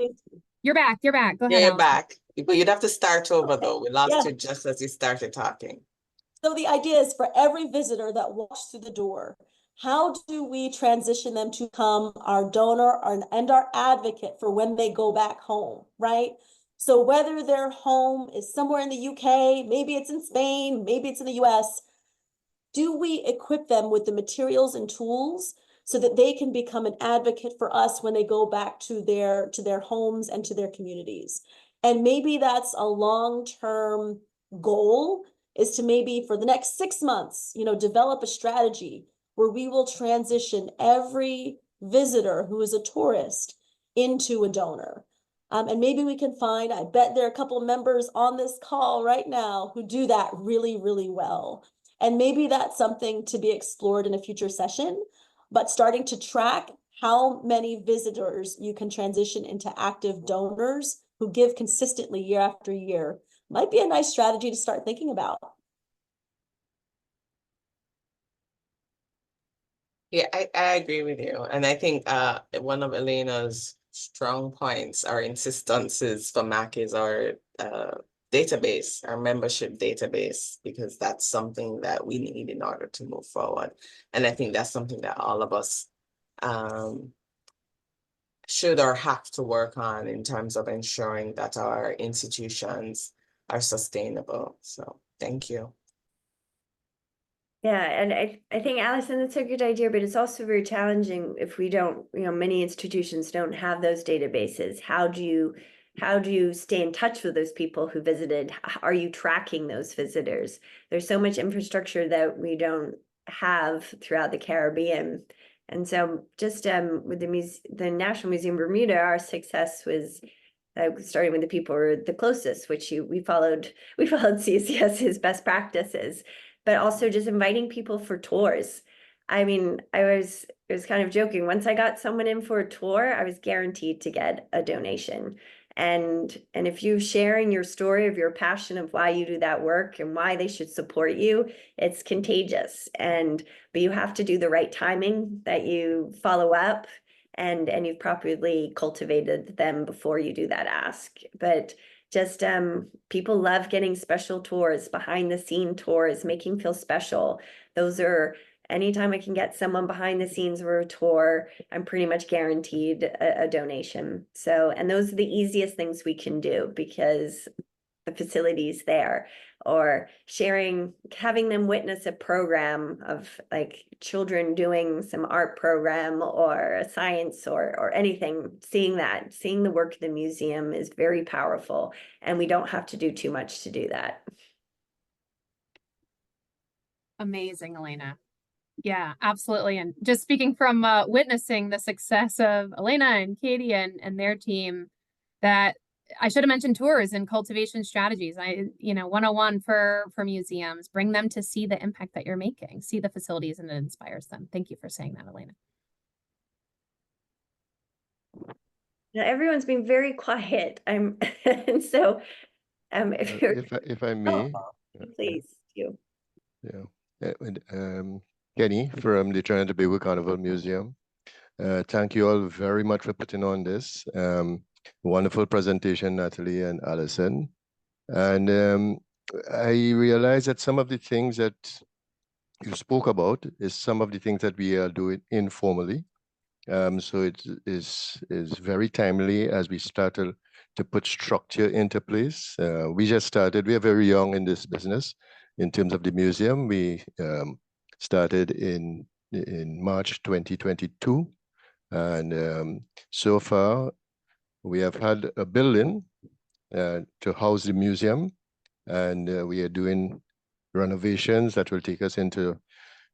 You're back. You're back. Go Yeah, ahead, you're Allison. back. But you'd have to start over Okay. though. We lost Yeah. you just as you started talking. So the idea is for every visitor that walks through the door, how do we transition them to become our donor and our advocate for when they go back home, right? So whether their home is somewhere in the UK, maybe it's in Spain, maybe it's in the US, do we equip them with the materials and tools so that they can become an advocate for us when they go back to their homes and to their communities? And maybe that's a long-term goal, is to maybe for the next 6 months, develop a strategy where we will transition every visitor who is a tourist into a donor. And maybe we can find, I bet there are a couple of members on this call right now who do that really, really well. And maybe that's something to be explored in a future session, but starting to track how many visitors you can transition into active donors who give consistently year after year might be a nice strategy to start thinking about. Yeah, I agree with you. And I think one of Elena's strong points or insistences for MAC is our database, our membership database, because that's something that we need in order to move forward. And I think that's something that all of us should or have to work on in terms of ensuring that our institutions are sustainable. So thank you. Yeah, and I think, Allison, that's a good idea, but it's also very challenging if we don't, many institutions don't have those databases. How do you stay in touch with those people who visited? Are you tracking those visitors? There's so much infrastructure that we don't have throughout the Caribbean. And so just with the National Museum of Bermuda, our success was starting with the people who were the closest, which we followed CCS's best practices, but also just inviting people for tours. I mean, it was kind of joking. Once I got someone in for a tour, I was guaranteed to get a donation. And if you sharing your story of your passion of why you do that work and why they should support you, it's contagious. But you have to do the right timing, that you follow up and you've properly cultivated them before you do that ask. But just people love getting special tours, behind the scene tours, making feel special. Those are, anytime I can get someone behind the scenes for a tour, I'm pretty much guaranteed a donation. So, and those are the easiest things we can do because the facilities there, or having them witness a program of like children doing some art program or a science or anything, seeing the work of the museum is very powerful, and we don't have to do too much to do that. Amazing, Elena. Yeah, absolutely. And just speaking from witnessing the success of Elena and Katie and their team, that I should have mentioned tours and cultivation strategies. 101 for museums, bring them to see the impact that you're making, see the facilities, and it inspires them. Thank you for saying that, Elena. Now everyone's being very quiet. And so if I may, please you. Yeah, Kenny from the Trinidad and Tobago Carnival Museum. Thank you all very much for putting on this wonderful presentation, Natalie and Allison. And I realized that some of the things that you spoke about is some of the things that we are doing informally. So it is very timely as we start to put structure into place. We just started, we are very young in this business. In terms of the museum, we started in March 2022. And so far, we have had a building to house the museum. And we are doing renovations that will take us into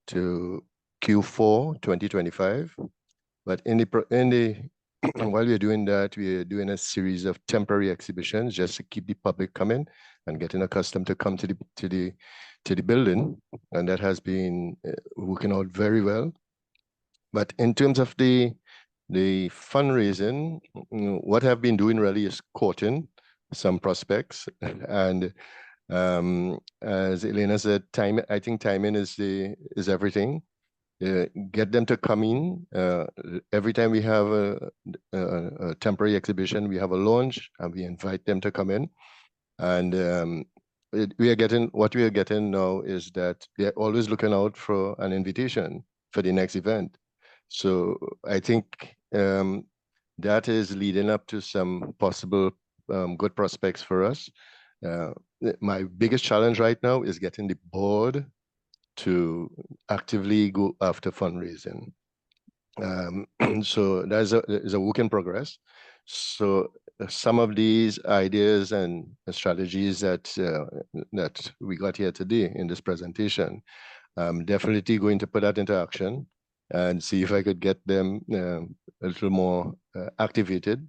Q4 2025. But in the while we're doing that, we're doing a series of temporary exhibitions just to keep the public coming and getting accustomed to come to the building, and that has been working out very well. But in terms of the fundraising, what I've been doing really is courting some prospects, and as Elena said, I think timing is everything. Get them to come in. Every time we have a temporary exhibition, we have a launch and we invite them to come in. And what we are getting now is that we are always looking out for an invitation for the next event. So I think that is leading up to some possible good prospects for us. My biggest challenge right now is getting the board to actively go after fundraising. So that is a work in progress. So some of these ideas and strategies that we got here today in this presentation, I'm definitely going to put that into action and see if I could get them a little more activated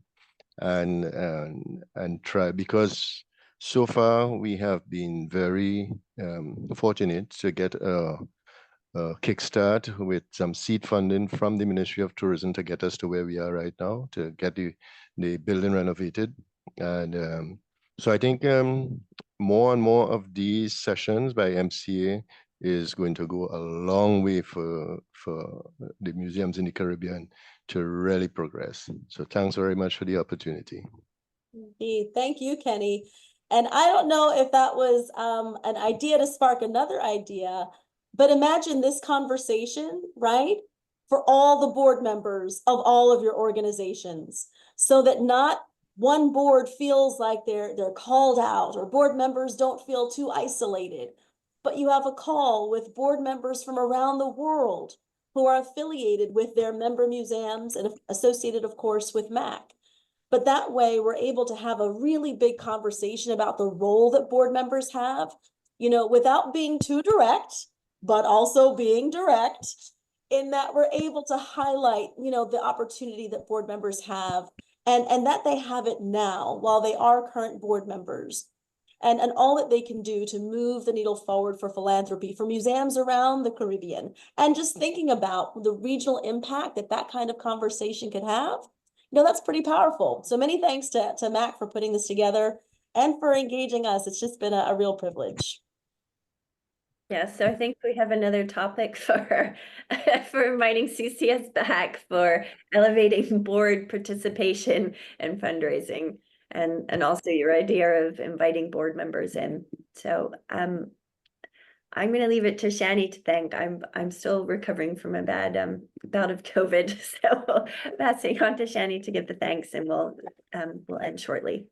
and try, because so far we have been very fortunate to get a kickstart with some seed funding from the Ministry of Tourism to get us to where we are right now, to get the building renovated. And so I think more and more of these sessions by MCA is going to go a long way for the museums in the Caribbean to really progress. So thanks very much for the opportunity. Indeed. Thank you, Kenny. And I don't know if that was an idea to spark another idea, but imagine this conversation, right? For all the board members of all of your organizations, so that not one board feels like they're called out, or board members don't feel too isolated, but you have a call with board members from around the world who are affiliated with their member museums and associated, of course, with MAC. But that way we're able to have a really big conversation about the role that board members have, you know, without being too direct, but also being direct, in that we're able to highlight, you know, the opportunity that board members have, and that they have it now while they are current board members, and all that they can do to move the needle forward for philanthropy, for museums around the Caribbean, and just thinking about the regional impact that that kind of conversation could have. You know, that's pretty powerful. So many thanks to Mac for putting this together and for engaging us. It's just been a real privilege. Yeah, so I think we have another topic for inviting CCS back for elevating board participation and fundraising, and also your idea of inviting board members in. So I'm going to leave it to Shani to thank. I'm still recovering from a bad bout of COVID, so passing on to Shani to give the thanks, and we'll end shortly.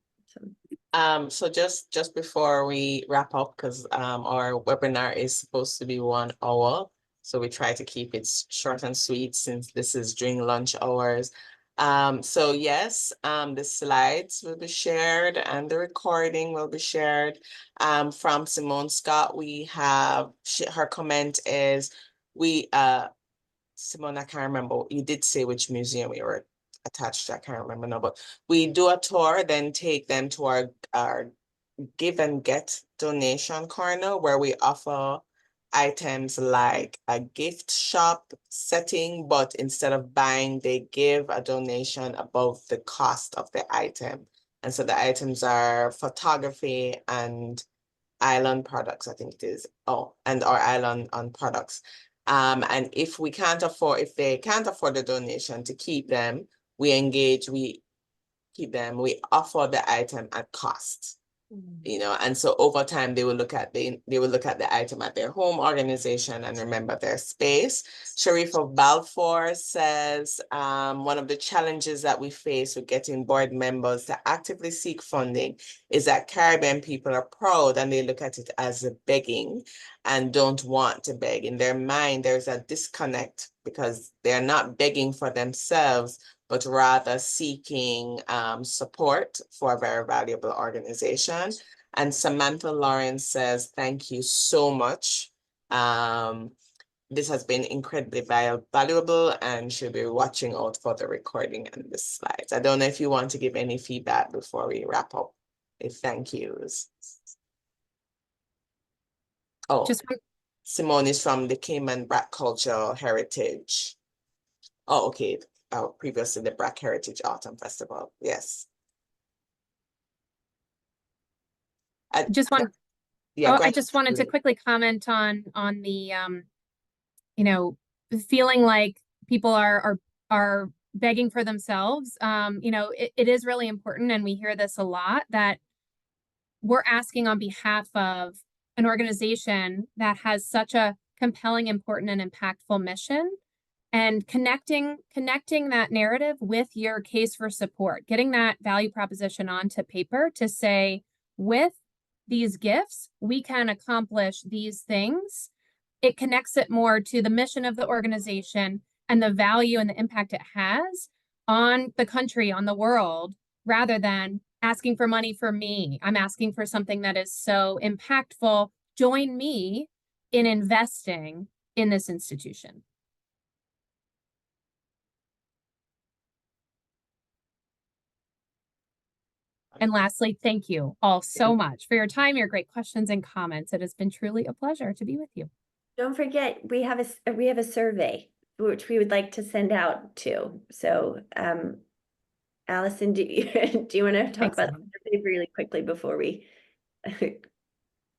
So just before we wrap up, because our webinar is supposed to be 1 hour, so we try to keep it short and sweet since this is during lunch hours. So yes, the slides will be shared and the recording will be shared. From Simone Scott, we have her comment is Simone, I can't remember. You did say which museum we were attached to. I can't remember now, but we do a tour, then take them to our give and get donation corner, where we offer items like a gift shop setting, but instead of buying, they give a donation above the cost of the item. And so the items are photography and island products, I think it is. Oh, and our island on products. And if they can't afford the donation to keep them, we keep them, we offer the item at cost. You know, and so over time they will look at the item at their home organization and remember their space. Sharif of Balfour says one of the challenges that we face with getting board members to actively seek funding is that Caribbean people are proud and they look at it as a begging and don't want to beg. In their mind, there's a disconnect because they're not begging for themselves, but rather seeking support for a very valuable organization. And Samantha Lawrence says, thank you so much. this has been incredibly valuable, and she'll be watching out for the recording and the slides. I don't know if you want to give any feedback before we wrap up. Thank yous. Oh, Just Simone is from the Cayman Black Cultural Heritage. Oh, okay. Previously the Black Heritage Autumn Festival. Yes. just one. Yeah, Oh, go I ahead. just wanted to quickly comment on the you know, feeling like people are begging for themselves. You know, it is really important, and we hear this a lot, that we're asking on behalf of an organization that has such a compelling, important, and impactful mission, and connecting that narrative with your case for support, getting that value proposition onto paper to say, with these gifts, we can accomplish these things. It connects it more to the mission of the organization and the value and the impact it has on the country, on the world, rather than asking for money for me. I'm asking for something that is so impactful. Join me in investing in this institution. And lastly, thank you all so much for your time, your great questions and comments. It has been truly a pleasure to be with you. Don't forget, we have a survey which we would like to send out to. So, Allison, do you want to talk Thanks, about the Ellen. survey really quickly before we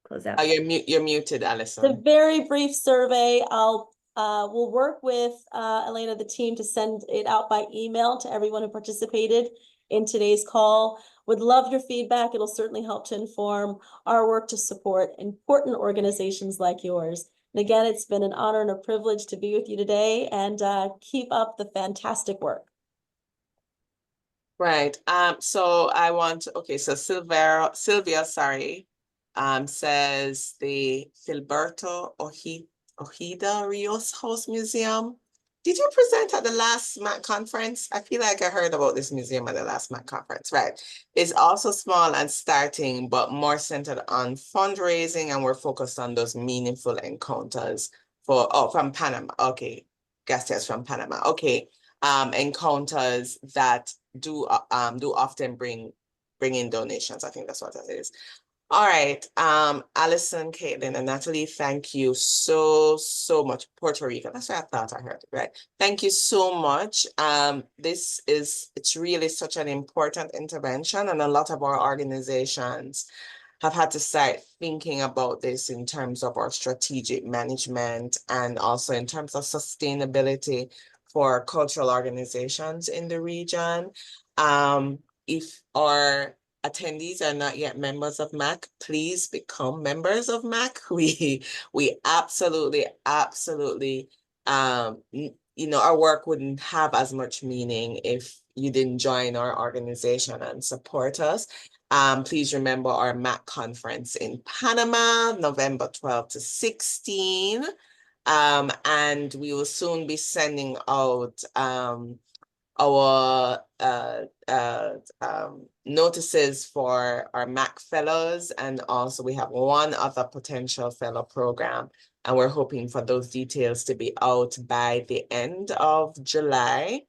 close out? Oh, you're muted, It's a Allison. very brief survey. We'll work with Elena, the team, to send it out by email to everyone who participated in today's call. Would love your feedback. It'll certainly help to inform our work to support important organizations like yours. And again, it's been an honor and a privilege to be with you today, and keep up the fantastic work. Right. So I want to, okay, so Sylvia, sorry, says the Filberto Ojeda Rios House Museum. Did you present at the last MAC conference? I feel like I heard about this museum at the last MAC conference, right? It's also small and starting, but more centered on fundraising, and we're focused on those meaningful encounters from Panama. Okay, Garcia's from Panama. Okay, encounters that do often bring in donations. I think that's what that is. All right, Allison, Caitlin, and Natalie, thank you so much. Puerto Rico, that's what I thought I heard, right? Thank you so much. It's really such an important intervention, and a lot of our organizations have had to start thinking about this in terms of our strategic management, and also in terms of sustainability for cultural organizations in the region. If our attendees are not yet members of MAC, please become members of MAC. We absolutely, our work wouldn't have as much meaning if you didn't join our organization and support us. Please remember our MAC conference in Panama, November 12 to 16. And we will soon be sending out our notices for our MAC fellows, and also we have one other potential fellow program, and we're hoping for those details to be out by the end of July.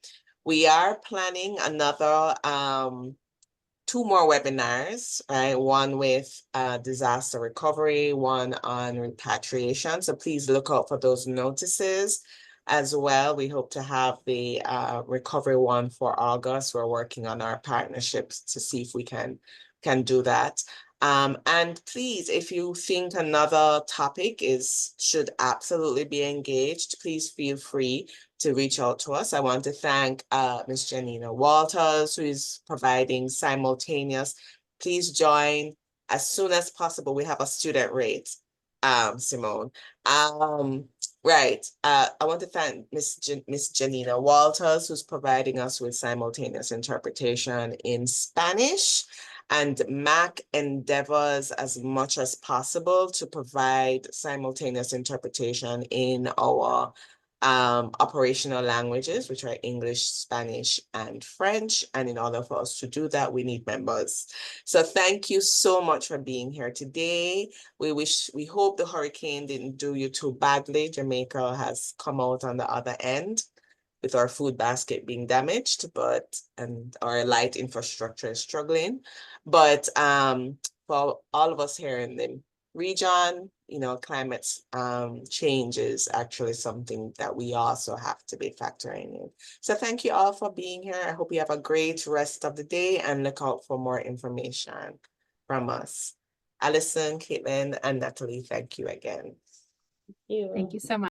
We are planning another 2 more webinars, right? One with disaster recovery, one on repatriation. So please look out for those notices as well. We hope to have the recovery one for August. We're working on our partnerships to see if we can do that. And please, if you think another topic should absolutely be engaged, please feel free to reach out to us. I want to thank Ms. Janina Walters, who is providing simultaneous. Please join as soon as possible. We have a student rate, Simone. Right. I want to thank Ms. Janina Walters, who's providing us with simultaneous interpretation in Spanish. And MAC endeavors as much as possible to provide simultaneous interpretation in our operational languages, which are English, Spanish, and French. And in order for us to do that, we need members. So thank you so much for being here today. We hope the hurricane didn't do you too badly. Jamaica has come out on the other end with our food basket being damaged, and our light infrastructure is struggling. But for all of us here in the region, climate change is actually something that we also have to be factoring in. So thank you all for being here. I hope you have a great rest of the day and look out for more information from us. Alison, Caitlin, and Natalie, thank you again. You. Thank you so much.